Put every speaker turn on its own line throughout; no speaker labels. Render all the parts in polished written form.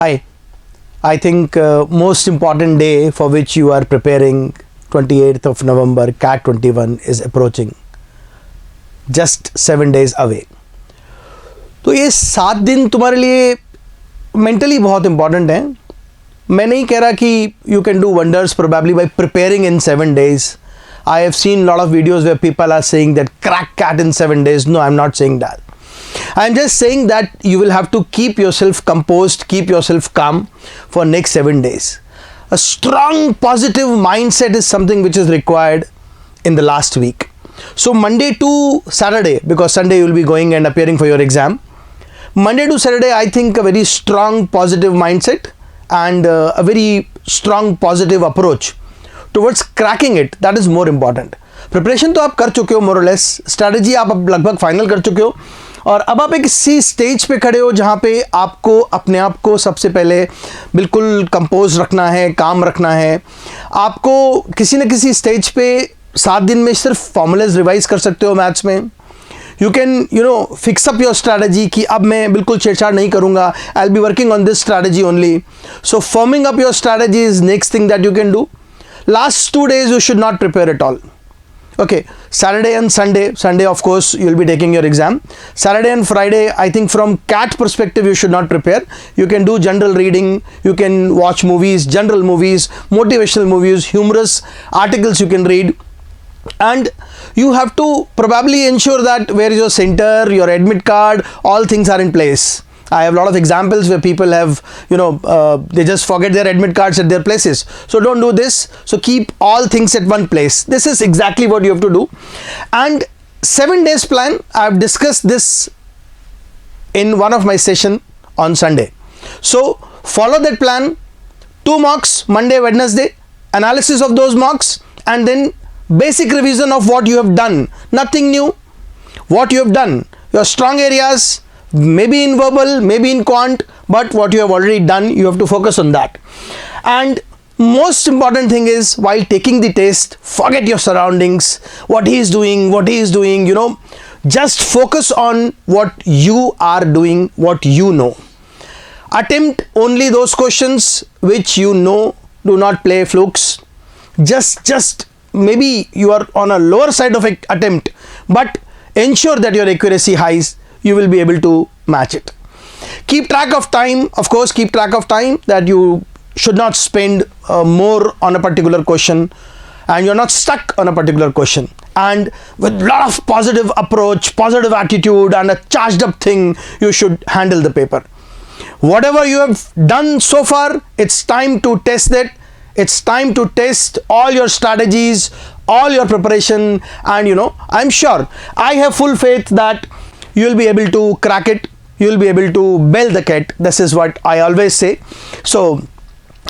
Hi, I think most important day for which you are preparing 28th of November CAT 21 is approaching, just 7 days away. तो ये 7 दिन तुम्हारे लिए mentally बहुत important है. मैं नहीं कह रहा कि you can do wonders probably by preparing in 7 days. I have seen a lot of videos where people are saying that crack CAT in 7 days. No, I'm not saying that. I'm just saying that you will have to keep yourself composed, keep yourself calm for next 7 days. A strong positive mindset is something which is required in the last week. So Monday to Saturday, because Sunday you will be going and appearing for your exam. Monday to Saturday, I think a very strong positive mindset and a very strong positive approach towards cracking it, that is more important. Preparation तो आप कर चुके हो more or less, strategy आप अब लगभग final कर चुके हो और अब आप एक इसी स्टेज पे खड़े हो जहाँ पे आपको अपने आप को सबसे पहले बिल्कुल कंपोज रखना है, काम रखना है. आपको किसी न किसी स्टेज पे 7 दिन में सिर्फ फॉर्मूलाज रिवाइज कर सकते हो मैथ्स में. You can fix up your strategy कि अब मैं बिल्कुल छेड़छाड़ नहीं करूँगा. I will be working on this strategy only. So forming up your strategy is next thing that you can do. Last 2 days you should not prepare at all. Okay, Saturday and Sunday of course you'll be taking your exam. Saturday and Friday, I think from CAT perspective you should not prepare. You can do general reading, you can watch movies, general movies, motivational movies, humorous articles you can read. And you have to probably ensure that where is your center, your admit card, all things are in place. I have a lot of examples where people have, they just forget their admit cards at their places. So don't do this. So keep all things at one place. This is exactly what you have to do. And 7 days plan, I have discussed this in one of my session on Sunday. So follow that plan. 2 mocks, Monday, Wednesday, analysis of those mocks, and then basic revision of what you have done. Nothing new. What you have done. Your strong areas, maybe in verbal, maybe in quant, but what you have already done, you have to focus on that. And most important thing is, while taking the test, forget your surroundings, what he is doing, just focus on what you are doing, what you know. Attempt only those questions which you know. Do not play flukes. Just maybe you are on a lower side of attempt, but ensure that your accuracy highs. You will be able to match it. Keep track of time. Of course, keep track of time, that you should not spend more on a particular question and you're not stuck on a particular question. And with lot of positive approach, positive attitude and a charged up thing, you should handle the paper. Whatever you have done so far, it's time to test that. It's time to test all your strategies, all your preparation, and I'm sure, I have full faith that you'll be able to crack it. You'll be able to bell the cat. This is what I always say. So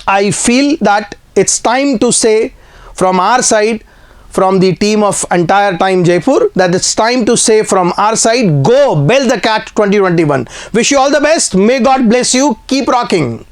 I feel that it's time to say from our side, from the team of Entire Time Jaipur, that it's time to say from our side, go bell the cat 2021. Wish you all the best. May God bless you. Keep rocking.